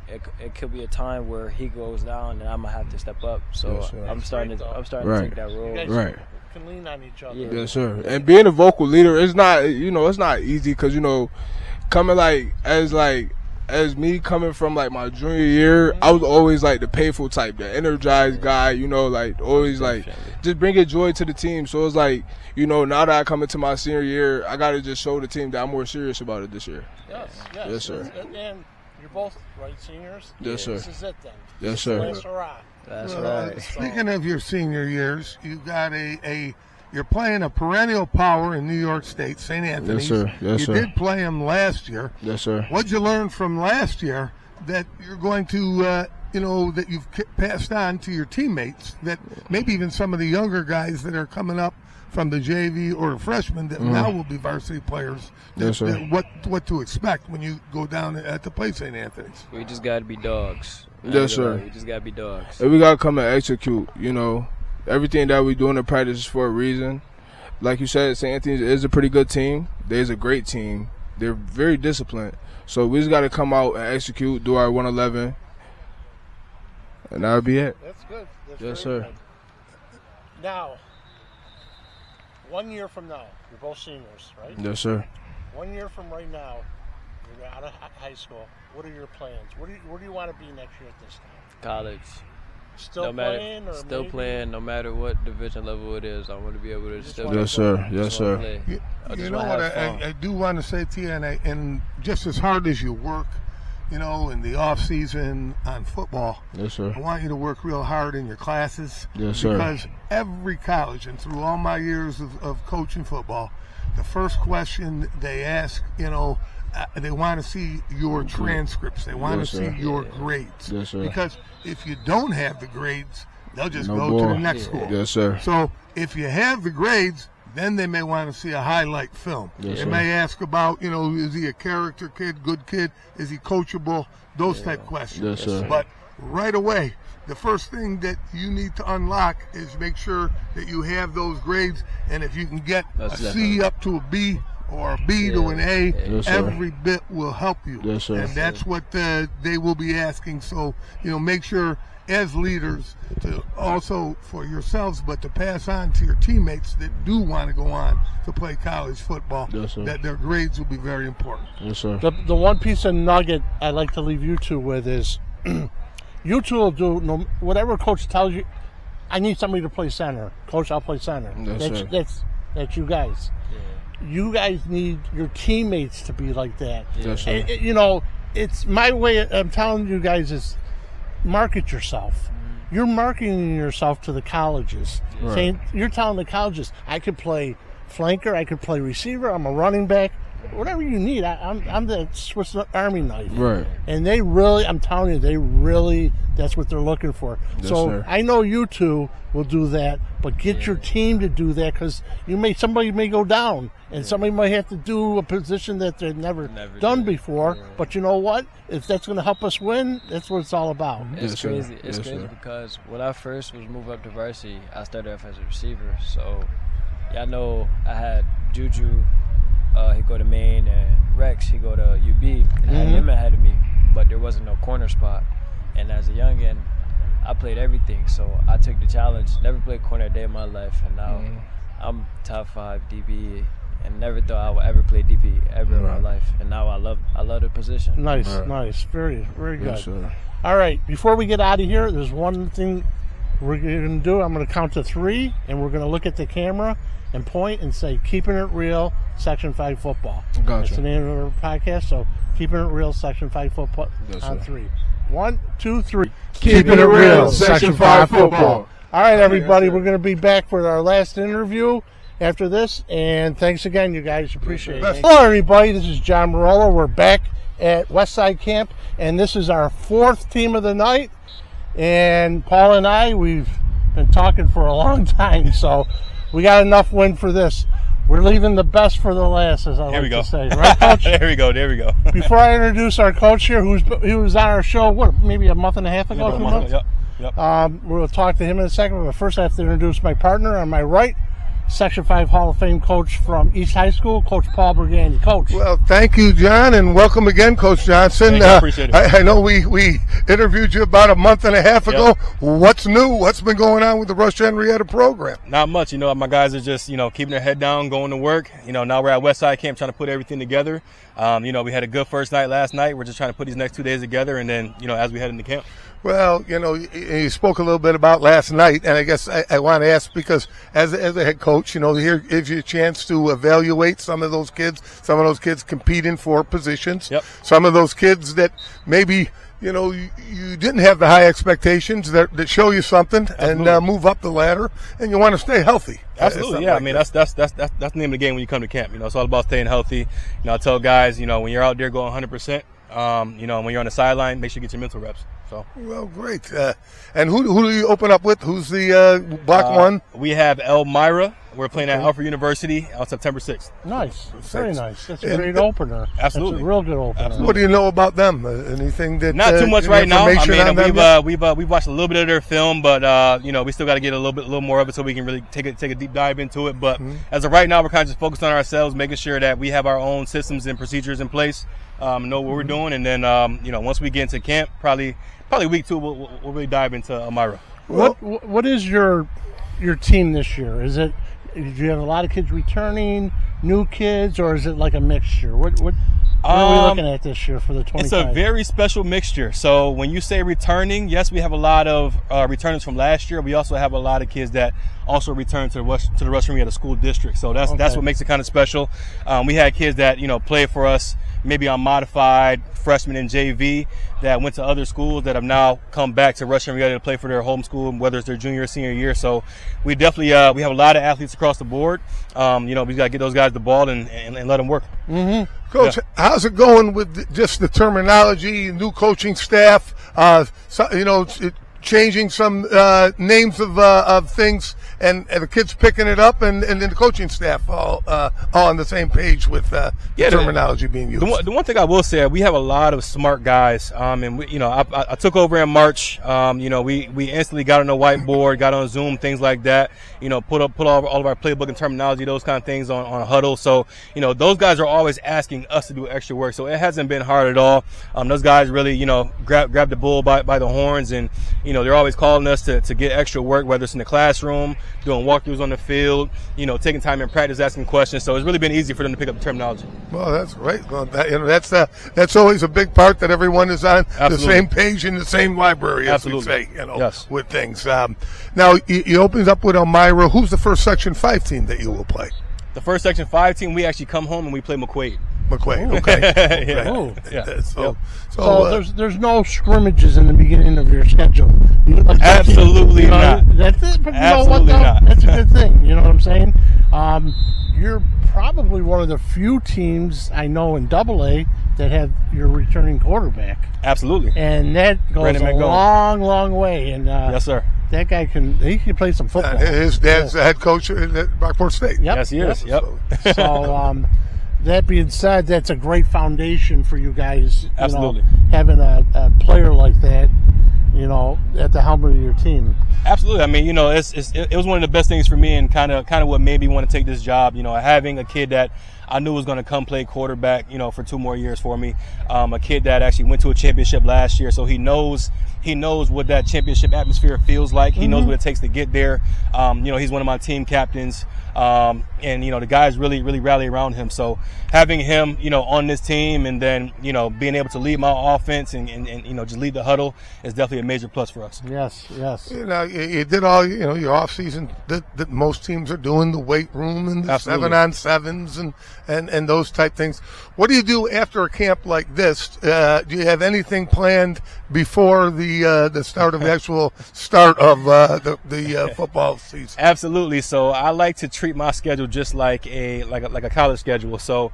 it could be a time where he goes down and I'm gonna have to step up. So Yes, sir. I'm starting to take that role. You guys Right. can lean on each other. Yeah. Yes, sir. And being a vocal leader, it's not easy because coming as me coming from like my junior year, I was always like the playful type, the energized guy, always like just bringing joy to the team. So it's like, now that I come into my senior year, I got to just show the team that I'm more serious about it this year. Yes, sir. And you're both seniors. Yes, sir. This is it then. Yes, sir. Last hurrah. That's right. Speaking of your senior years, you got you're playing a perennial power in New York State, St. Anthony's. Yes, sir. Yes, sir. You did play them last year. Yes, sir. What'd you learn from last year that you're going to that you've passed on to your teammates, that maybe even some of the younger guys that are coming up from the JV or the freshmen that now will be varsity players, Yes, sir. what to expect when you go down at the play St. Anthony's? We just got to be dogs. Yes, sir. We just got to be dogs. And we got to come and execute, Everything that we do in the practice is for a reason. Like you said, St. Anthony's is a pretty good team. They're a great team. They're very disciplined. So we just got to come out and execute, do our 111, and that'll be it. That's good. That's Yes, very sir. good. Now, 1 year from now, you're both seniors, right? Yes, sir. 1 year from right now, you're out of high school. What are your plans? Where do you want to be next year at this time? College. Still playing, or still maybe? playing, no matter what division level it is. I want to be able to still. Yes, sir. Yes, sir. Play. You know what I do want to say to you, and just as hard as you work, in the off season on football, Yes, sir. I want you to work real hard in your classes. Yes, sir. Because every college, and through all my years of coaching football, the first question they ask, they want to see your transcripts. They want Yes, to sir. see your grades. Yes, sir. Because if you don't have the grades, they'll just No go more. to the next school. Yes, sir. So if you have the grades, then they may want to see a highlight film. Yes, they sir. may ask about, is he a character kid, good kid? Is he coachable? Those type questions. Yes, sir. But right away, the first thing that you need to unlock is make sure that you have those grades. And if you can get That's a C up to a B or a B to an A, Yes, sir. every bit will help you. Yes, sir. And that's what they will be asking. So, make sure as leaders to also for yourselves, but to pass on to your teammates that do want to go on to play college football, Yes, sir. that their grades will be very important. Yes, sir. The one piece of nugget I'd like to leave you two with is you two will do whatever coach tells you. I need somebody to play center. Coach, I'll play center. Yes, sir. That's you guys. You guys need your teammates to be like that. Yes, sir. And, it's my way of telling you guys is market yourself. You're marketing yourself to the colleges. Right. Saying, you're telling the colleges, I could play flanker, I could play receiver, I'm a running back, whatever you need. I'm the Swiss Army knife. Right. And they really, I'm telling you, that's what they're looking for. Yes, so sir. I know you two will do that, but get your team to do that, because somebody may go down, and somebody might have to do a position that they've never done before. Yeah. But you know what? If that's going to help us win, that's what it's all about. It's crazy. It's Yes, crazy sir. because when I first was moved up to varsity, I started off as a receiver. So, I know I had Juju. He go to Maine, and Rex, he go to UB. And I had him ahead of me, but there wasn't no corner spot. And as a youngin', I played everything, so I took the challenge. Never played corner a day in my life, and now I'm top 5 DB, and never thought I would ever play DB ever in my life. And now I love the position. Nice, Right. nice, very, very good. Yes, sir. All right, before we get out of here, there's one thing we're going to do. I'm going to count to 3, and we're going to look at the camera and point and say, "Keeping it real, Section 5 football." Gotcha. That's the name of our podcast. So, "Keeping it real, Section 5 football." Yes, on sir. 3. 1, 2, 3. Keeping it real, Section 5 football. All right, everybody, we're going to be back for our last interview after this, and thanks again, you guys. Appreciate it. Hello, everybody. This is John Marola. We're back at Westside Camp, and this is our 4th team of the night. And Paul and I, we've been talking for a long time, so we got enough wind for this. We're leaving the best for the last, as I like to say. Right, Coach? There we go. Before I introduce our coach here, he was on our show, maybe a month and a half ago? 2 months? Yep. We'll talk to him in a second, but first I have to introduce my partner on my right, Section 5 Hall of Fame coach from East High School, Coach Paul Burgandy. Coach. Well, thank you, John, and welcome again, Coach Johnson. Thank you, I appreciate it. I know we interviewed you about a month and a half ago. What's new? What's been going on with the Rush Henrietta program? Not much. My guys are just, keeping their head down, going to work. Now we're at Westside Camp trying to put everything together. We had a good first night last night. We're just trying to put these next 2 days together, and then, as we head into camp. Well, you spoke a little bit about last night, and I guess I want to ask because as a head coach, here gives you a chance to evaluate some of those kids competing for positions. Yep. Some of those kids that maybe, you didn't have the high expectations that show you something. Absolutely. And move up the ladder, and you want to stay healthy. Absolutely, yeah. That's the name of the game when you come to camp. It's all about staying healthy. I tell guys, when you're out there going 100%, You know, when you're on the sideline, make sure you get your mental reps. So. Well, great. And who do you open up with? Who's the block one? We have Elmira. We're playing at Alfred University on September 6th. Nice. Very nice. That's a great opener. Absolutely. That's a real good opener. Absolutely. What do you know about them? Anything that not too much right now. I mean, we've watched a little bit of their film, but you know, we still got to get a little more of it so we can really take a deep dive into it. But as of right now, we're kind of just focused on ourselves, making sure that we have our own systems and procedures in place, know what we're doing, and then you know, once we get into camp, probably week 2, we'll really dive into Elmira. What is your team this year? Is it? Do you have a lot of kids returning, new kids, or is it like a mixture? What are we looking at this year for the 25? It's a very special mixture. So when you say returning, yes, we have a lot of returners from last year. We also have a lot of kids that also return to the Rush Henrietta School District. So that's what makes it kind of special. We had kids that, you know, played for us maybe on modified freshmen in JV that went to other schools that have now come back to Rush Henrietta to play for their home school, whether it's their junior or senior year. So we definitely we have a lot of athletes across the board. You know, we got to get those guys the ball and let them work. Mm-hmm. Coach, how's it going with just the terminology, new coaching staff? You know, changing some names of things, and the kids picking it up, and then the coaching staff all on the same page with the terminology being used. The one thing I will say, we have a lot of smart guys, and we, you know, I took over in March. You know, we instantly got on the whiteboard, got on Zoom, things like that. You know, put all of our playbook and terminology, those kind of things on a huddle. So, you know, those guys are always asking us to do extra work. So it hasn't been hard at all. Those guys really, you know, grab the bull by the horns, and you know, they're always calling us to get extra work, whether it's in the classroom, doing walkthroughs on the field, you know, taking time in practice, asking questions. So it's really been easy for them to pick up the terminology. Well, that's great. Well, you know, that's always a big part, that everyone is on the same page in the same library, as we say, you know, with things. Now, you opened up with Elmira. Who's the first Section 5 team that you will play? The first Section 5 team, we actually come home and we play McQuaid. Okay. So there's no scrimmages in the beginning of your schedule. Absolutely not. That's it. But Absolutely not. That's a good thing. You know what I'm saying? You're probably one of the few teams I know in AA that have your returning quarterback. Absolutely. And that goes a long, long way. And yes, sir. That guy can play some football. His dad's the head coach at Rockport State. Yep. Yes, he is. Yep. So that being said, that's a great foundation for you guys. Absolutely. You know, having a player like that, you know, at the helm of your team. Absolutely. I mean, you know, it was one of the best things for me, and kind of what made me want to take this job. You know, having a kid that I knew was going to come play quarterback, you know, for 2 more years for me. A kid that actually went to a championship last year, so he knows what that championship atmosphere feels like. He knows what it takes to get there. You know, he's one of my team captains. And, you know, the guys really rally around him. So having him, you know, on this team, and then, you know, being able to lead my offense and you know, just lead the huddle is definitely a major plus for us. Yes. You know, you did all, you know, your off season that most teams are doing, the weight room and the 7-on-7s and those type things. What do you do after a camp like this? Do you have anything planned before the start of the actual start of the football season? Absolutely. So I like to treat my schedule just like a college schedule. So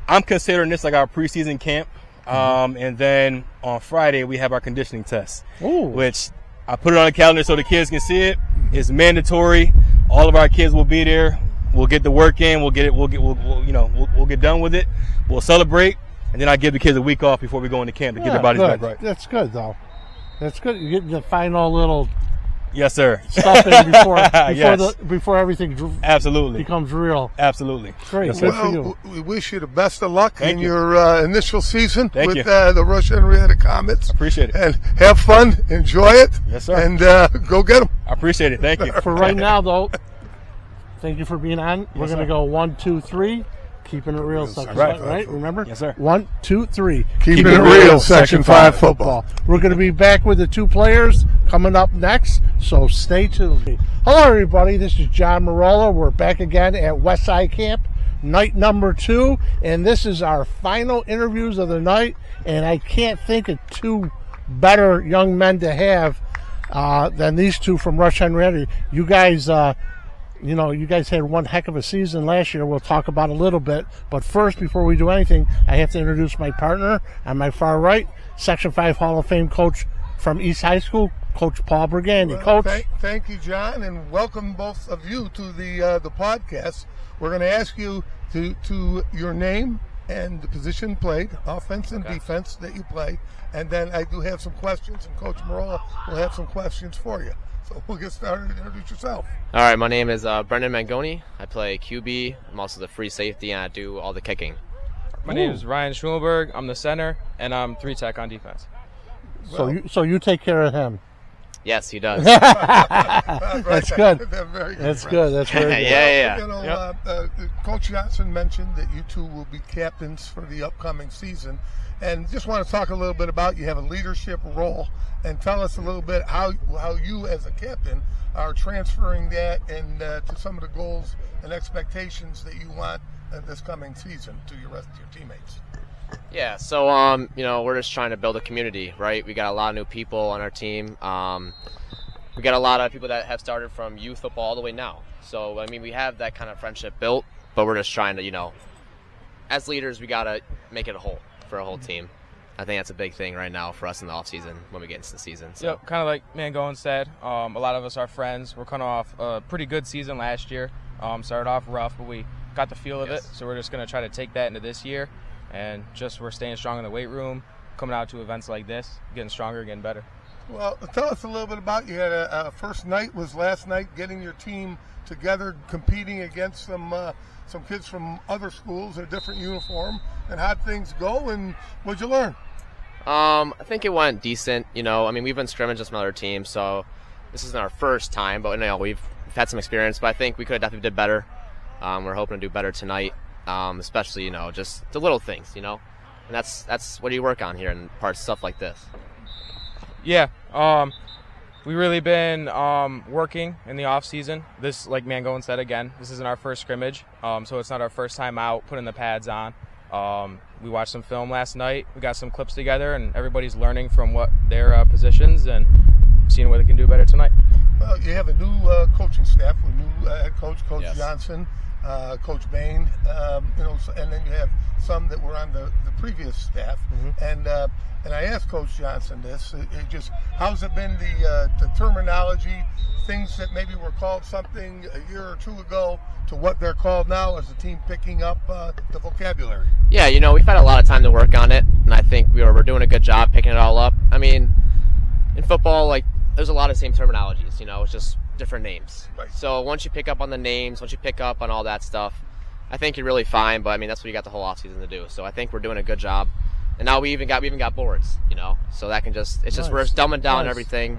I'm considering this like our preseason camp. And then on Friday we have our conditioning test, which I put it on the calendar so the kids can see it. It's mandatory. All of our kids will be there. We'll get the work in. We'll get done with it. We'll celebrate, and then I give the kids a week off before we go into camp to get their bodies back right. That's good, though. That's good. You're getting the final little yes, sir. stuff in before everything becomes real. Absolutely. Great. Yes, good for you. We wish you the best of luck in you. your initial season with you. The Rush Henrietta Comets. Appreciate it. And have fun. Enjoy it. Yes, sir. And go get them. I appreciate it. Thank you. For right now, though, thank you for being on. We're going to go 1, 2, 3. Keeping it real, Section 5, right? Remember? Yes, sir. 1, 2, 3. Keeping it real, Section 5 football. We're going to be back with the 2 players coming up next, so stay tuned. Hello, everybody. This is John Marola. We're back again at Westside Camp, night number 2, and this is our final interviews of the night, and I can't think of 2 better young men to have than these 2 from Rush Henrietta. You guys, you guys had one heck of a season last year. We'll talk about a little bit. But first, before we do anything, I have to introduce my partner on my far right, Section 5 Hall of Fame coach from East High School, Coach Paul Brigandi. Coach. Thank you, John, and welcome both of you to the podcast. We're going to ask you to your name and the position played, offense and defense that you play, and then I do have some questions, and Coach Marola will have some questions for you. So we'll get started. Introduce yourself. All right, my name is Brendan Mangoni. I play QB. I'm also the free safety, and I do all the kicking. My name is Ryan Schulenberg. I'm the center, and I'm 3-tech on defense. So you take care of him. Yes, he does. That's good. That's good. That's very good. Yeah. Coach Johnson mentioned that you two will be captains for the upcoming season, and just want to talk a little bit about you have a leadership role, and tell us a little bit how you as a captain are transferring that and to some of the goals and expectations that you want this coming season to your rest of your teammates. Yeah, so we're just trying to build a community, right? We got a lot of new people on our team. We got a lot of people that have started from youth football all the way now. So I mean, we have that kind of friendship built, but we're just trying to, as leaders, we gotta make it a whole for a whole team. I think that's a big thing right now for us in the off season when we get into the season. So. Yep, kind of like Mangone said. A lot of us are friends. We're coming off a pretty good season last year. Started off rough, but we got the feel of it. So we're just gonna try to take that into this year. And we're staying strong in the weight room, coming out to events like this, getting stronger, getting better. Well, tell us a little bit about, you had a first night was last night, getting your team together, competing against some kids from other schools in a different uniform, and how'd things go, and what'd you learn? I think it went decent. We've been scrimmaging with some other teams, so this isn't our first time, but we've had some experience, but I think we could have definitely did better. We're hoping to do better tonight. Especially, just the little things, and that's what you work on here in parts, stuff like this. Yeah, we really been working in the off season. This, like Mangone said again, this isn't our first scrimmage, so it's not our first time out putting the pads on. We watched some film last night. We got some clips together, and everybady's learning from what their positions and seeing what they can do better tonight. Well, you have a new coaching staff, a new head coach, Coach Johnson. Coach Bain, and then you have some that were on the previous staff. And I asked Coach Johnson this, just how's it been, the terminology, things that maybe were called something a year or two ago to what they're called now, as the team picking up the vocabulary? Yeah, we've had a lot of time to work on it, and I think we're doing a good job picking it all up. I mean, in football, there's a lot of same terminologies, it's just different names. Right. So once you pick up on the names, once you pick up on all that stuff, I think you're really fine. But that's what you got the whole offseason to do. So I think we're doing a good job. And now we even got boards, so that can just we're just dumbing down everything,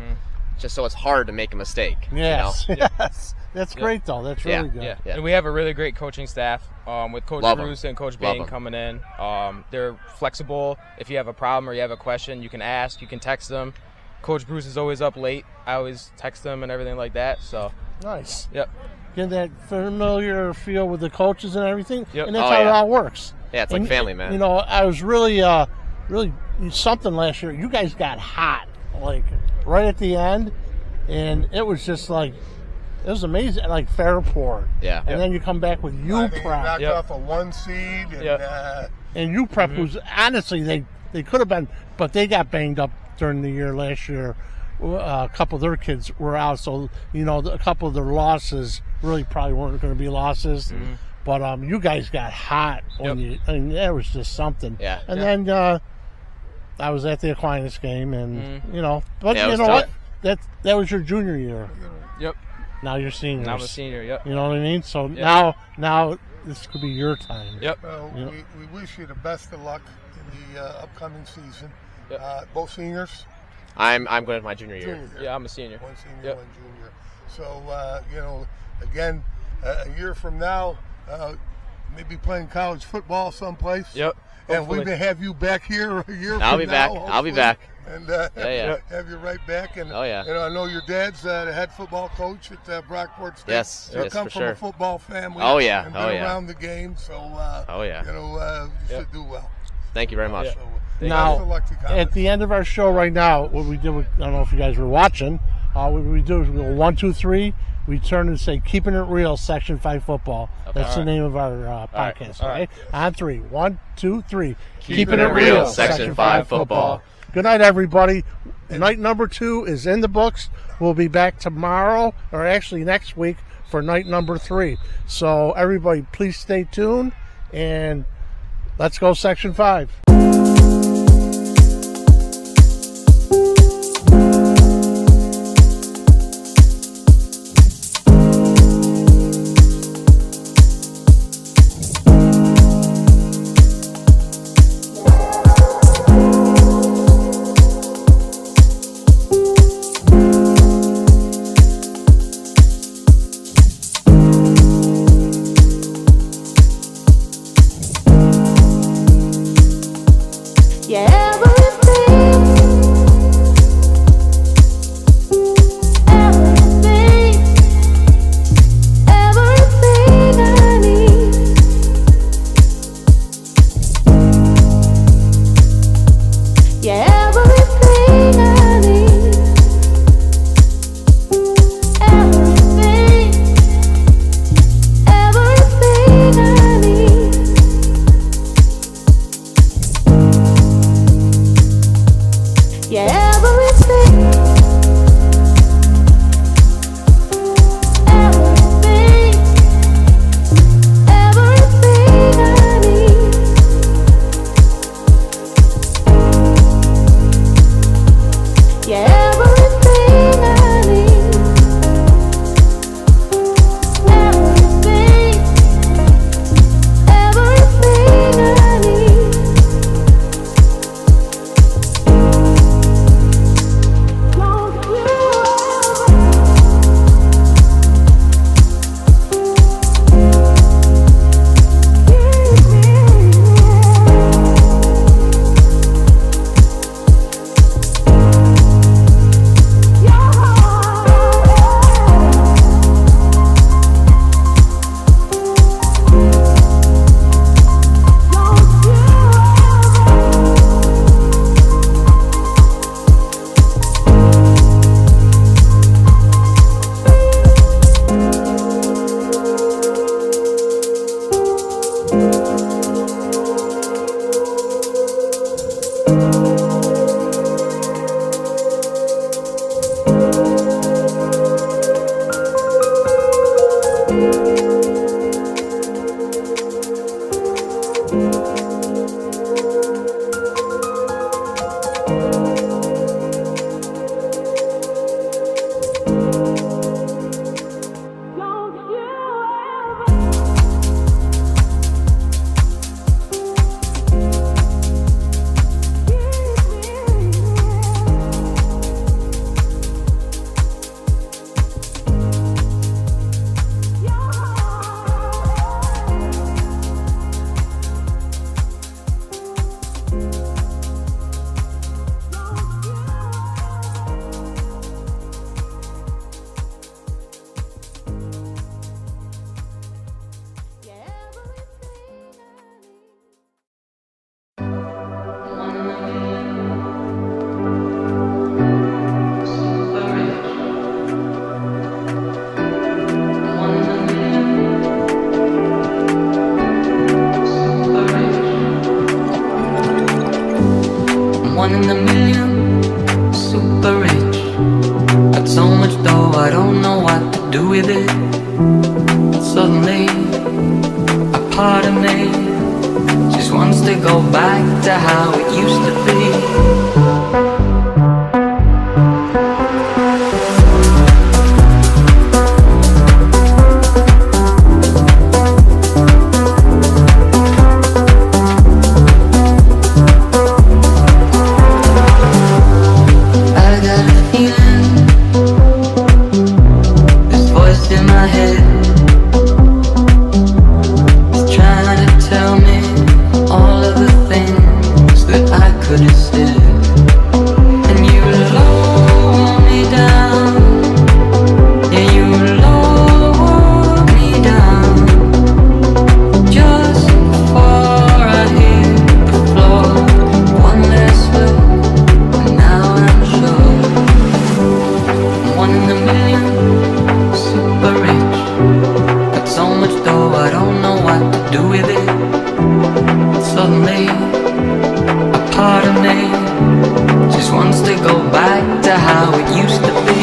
just so it's hard to make a mistake. Yes, yes, that's great though. That's really good. Yeah. And we have a really great coaching staff with Coach Bruce and Coach Bain coming in. They're flexible. If you have a problem or you have a question, you can ask. You can text them. Coach Bruce is always up late. I always text them and everything like that. So nice. Yep. Get that familiar feel with the coaches and everything. Yep. And that's how it all works. Yeah, it's like family, man. I was really something last year. You guys got hot, right at the end, and it was just it was amazing, Fairport. Yeah. And then you come back with UPrep. Knocked off a 1 seed. And UPrep was, honestly, they could have been, but they got banged up during the year last year. A couple of their kids were out, so a couple of their losses really probably weren't going to be losses. But you guys got hot when that was just something. Yeah. And then I was at the Aquinas game, and but you know what? That was your junior year. Yep. Now you're seniors. Now I'm a senior. Yep. You know what I mean? So now this could be your time. Yep. We wish you the best of luck in the upcoming season. Yep. Both seniors. I'm going with my junior year. Yeah, I'm a senior. One senior, one junior. So again, a year from now, maybe playing college football someplace. Yep. And we may have you back here a year from now. I'll be back. And have you right back. And I know your dad's the head football coach at Brockport State. Yes, you come for from sure. a football family. Oh yeah, and been around the game, so you should do well. Thank you very much. Now, at the end of our show right now, what we did, I don't know if you guys were watching, what we do is we go 1, 2, 3. We turn and say, "Keeping it real, Section 5 football." Okay. That's the name of our podcast. All right. On 3. 1, 2, 3. Keeping it real, Section 5 football. Good night, everybody. Night number 2 is in the books. We'll be back tomorrow, or actually next week, for night number 3. So everybody, please stay tuned, and let's go Section 5. One in a million, super rich. Got so much dough, I don't know what to do with it. Suddenly, a part of me just wants to go back to how it used to be. Trying to tell me all of the things that I could have said. go back to how it used to be.